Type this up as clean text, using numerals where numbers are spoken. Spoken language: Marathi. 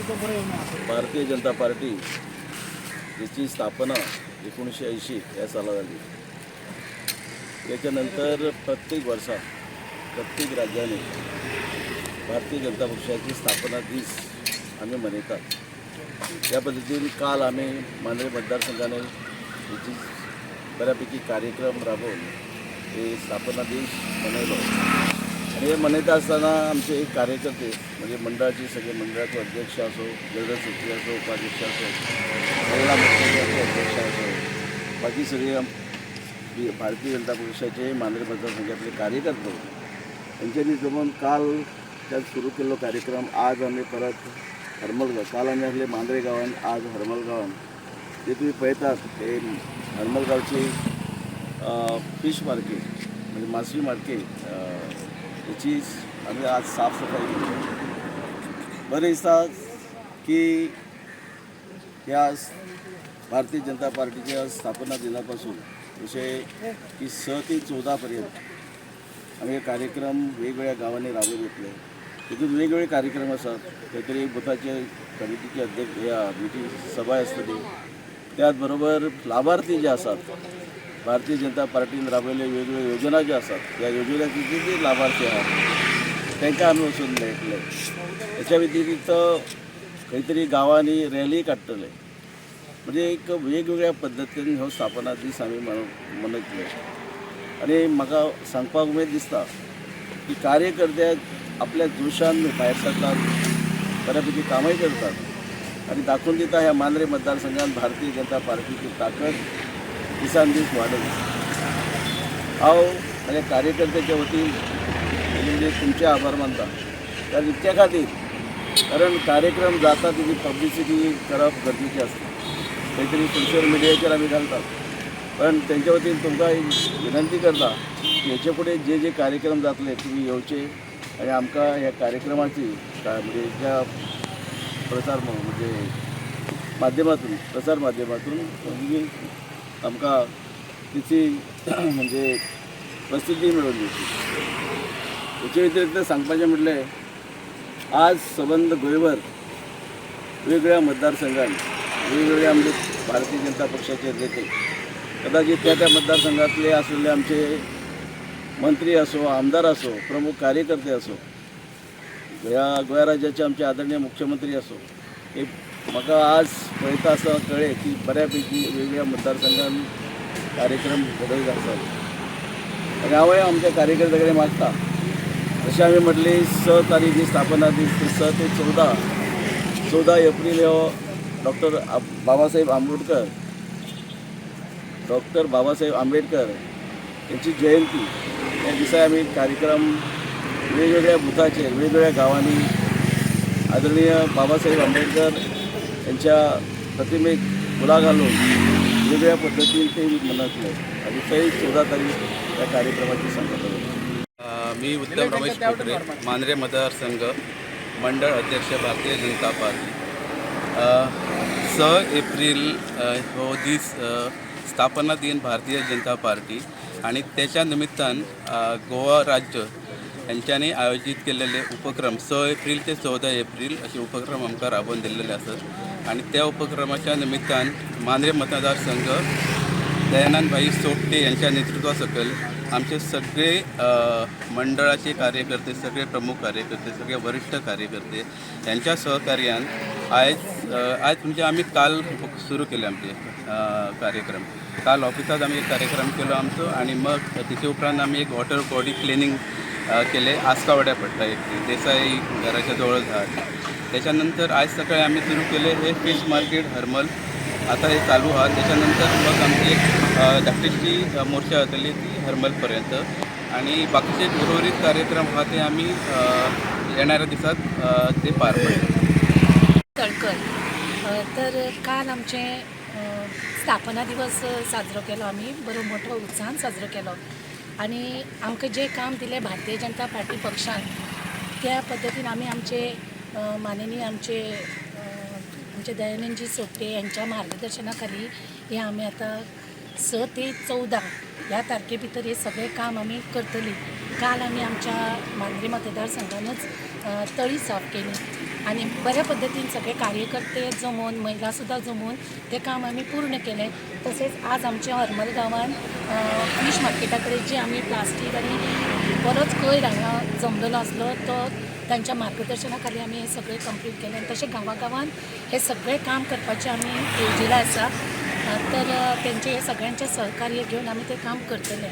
भारतीय जनता पार्टी याची स्थापना 1980 या साला झाली. त्याच्यानंतर प्रत्येक वर्षात प्रत्येक राज्याने भारतीय जनता पक्षाची स्थापना दिस आम्ही मनवतात. या पद्धतीने काल आम्ही मांद्रे मतदारसंघाने याची बऱ्यापैकी कार्यक्रम राबवून हे स्थापना दिवस मनवलो. आणि हे मनवत असताना आमचे कार्यकर्ते म्हणजे मंडळाचे सगळे मंडळाचे अध्यक्ष असो, जनरल सेक्रेटरी असो, उपाध्यक्ष असो, महिला मोर्चाचे अध्यक्ष असो, बाकी सगळे भारतीय जनता पक्षाचे मांद्रे मतदारसंघातले कार्यकर्ते यांच्यानी जमून काल त्यात सुरू केलेला कार्यक्रम आज आम्ही परत हरमलगाव, काल आम्ही असले मांद्रे गावान, आज हरमल गावान. ते तुम्ही पळतात हे हरमलगावचे फिश मार्केट म्हणजे मासळी मार्केट याची आम्ही आज साफसफाई केली. बरं दिसतात की या भारतीय जनता पार्टीच्या स्थापना दिनापासून विषय की 6 ते 14पर्यंत आम्ही हे कार्यक्रम वेगवेगळ्या गावांनी राबवून घेतले. तिथून वेगवेगळे कार्यक्रम असतात. काहीतरी बुथाचे कमिटीचे अध्यक्ष या मीटिंग सभा असते. त्याचबरोबर लाभार्थी जे असतात भारतीय जनता पार्टीने राबवलेल्या वेगवेगळ्या योजना ज्या असतात या योजनेचे जे लाभार्थी आहेत त्यांना आम्ही वचून भेटले. याच्या व्यतिरिक्त काहीतरी गावांनी रॅली काढतले म्हणजे एक वेगवेगळ्या पद्धतीने हो स्थापना दीस आम्ही मनयतले. आणि म्हाका सांगपाक उमेद दिसता की कार्यकर्ते आपल्या जोशान भायर सरतात, बऱ्यापैकी कामही करतात आणि दाखवून दिता ह्या मांद्रे मतदारसंघात भारतीय जनता पार्टीची ताकद दिसान दीस वाढत. हांव माझ्या कार्यकर्त्याच्या वतीन म्हणजे तुमचे आभार मानता. कारण इतक्या खातीर कारण कार्यक्रम जाता त्याची पब्लिसिटी करप गरजेची असते. काहीतरी सोशल मिडियाचेर आम्ही घालतात. पण त्यांच्या वतीन तुमकां विनंती करता की हेचे पुढे जे जे कार्यक्रम जातले तुम्ही येवचे आणि आमकां ह्या कार्यक्रमाची म्हणजे ज्या प्रसार म्हणजे माध्यमातून प्रसार माध्यमातून तुम्ही आमकां तिची म्हणजे प्रसिद्धी मिळवून दिवची. हेचे व्यतिरिक्त सांगपाचें म्हटलें आज संबंध गोंयभर वेगवेगळ्या मतदारसंघात वेगवेगळे आमचे भारतीय जनता पक्षाचे नेते कदाचित त्या मतदारसंघातले असलेले आमचे मंत्री असो, आमदार असो, प्रमुख कार्यकर्ते असो, गोंय राज्याचे आमचे आदरणीय मुख्यमंत्री असो, हे म्हाका आज पळयता आसतना कळ्ळें की बऱ्यापैकी वेगवेगळ्या मतदारसंघात कार्यक्रम घडयत आसात. आनी हांवूय आमच्या कार्यकर्त्या कडेन मागता जशें आमी म्हटली 6 तारीख ही स्थापना दीस 6 ते 14 एप्रील हो डॉक्टर बाबासाहेब आंबेडकर यांची जयंती. या दिसा आम्ही कार्यक्रम वेगवेगळ्या बुथाचेर वेगवेगळ्या गावांनी आदरणीय बाबासाहेब आंबेडकर यांच्या प्रतिमेक फुलां घालून वेगवेगळ्या पद्धतीने ते मनयतले. आणि 14 तारीख या कार्यक्रमाची सांगता. मी उत्तम रमेश कोकरे, मांद्रे मतदारसंघ मंडळ अध्यक्ष भारतीय जनता पार्टी. 6 एप्रिल हो दीस स्थापना दिन भारतीय जनता पार्टी आणि त्याच्या निमित्तान गोवा राज्य यांच्यानी आयोजित केलेले उपक्रम 6 एप्रिल ते 14 एप्रिल असे उपक्रम आमकां राबोवन दिल्लेले असत. आणि त्या उपक्रमाच्या निमित्तान मांद्रे मतदारसंघ दयानंदभाई सोपटे यांच्या नेतृत्वा सकल आमचे सगळे मंडळाचे कार्यकर्ते, सगळे प्रमुख कार्यकर्ते, सगळे वरिष्ठ कार्यकर्ते यांच्या सहकार्यान आज म्हणजे आम्ही काल सुरू केले आमचे कार्यक्रम. काल ऑफिसात आम्ही एक कार्यक्रम केलो आमचो आणि मग तिचे उपरांत आम्ही एक वॉटर बॉडी क्लिनिंग केले आसकावड्या पडटा एक देसाई घराच्या जवळ झाड. त्याच्यानंतर आज सकाळी आम्ही सुरू केले हे फिश मार्केट हरमल. आता हे चालू आहात. त्याच्यानंतर मग आमची एक धाकटीशी मोर्चा जातली ती हरमलपर्यंत आणि बाकीचे उर्वरित कार्यक्रम हा ते आम्ही येणाऱ्या दिवसात ते पार पडले. तर काल आमचे स्थापना दिवस साजरो केलो. आम्ही बरो मोठो उत्साहान साजरो केलो आणि आमकां जे काम दिले भारतीय जनता पार्टी पक्षान त्या पद्दतीन आम्ही आमचे माननीय आमचे दयानंदजी सोपटे यांच्या मार्गदर्शनाखाली हे आम्ही आता 6 ते 14 ह्या तारखे भितर हे सगळे काम आम्ही करतली. काल आम्ही आमच्या मांद्रे मतदारसंघानच तळी साफ केली आणि बऱ्या पद्धतीने सगळे कार्यकर्ते जमून महिला सुद्धा जमून ते काम आम्ही पूर्ण केले. तसेच आज आमच्या हरमल गांवान फिश मार्केटाकडे जे आम्ही प्लास्टीक आणि बरोच कोयर हांगा जमलेलो आसलो तो त्यांच्या मार्गदर्शनाखाली आम्ही हे सगळे कंप्लीट केले. आणि तसे गांवागावान हे सगळे काम करपाचे आम्ही येवजिला आसा. तर त्यांचे हे सगळ्यांचे सहकार्य घेऊन आम्ही ते काम करतले.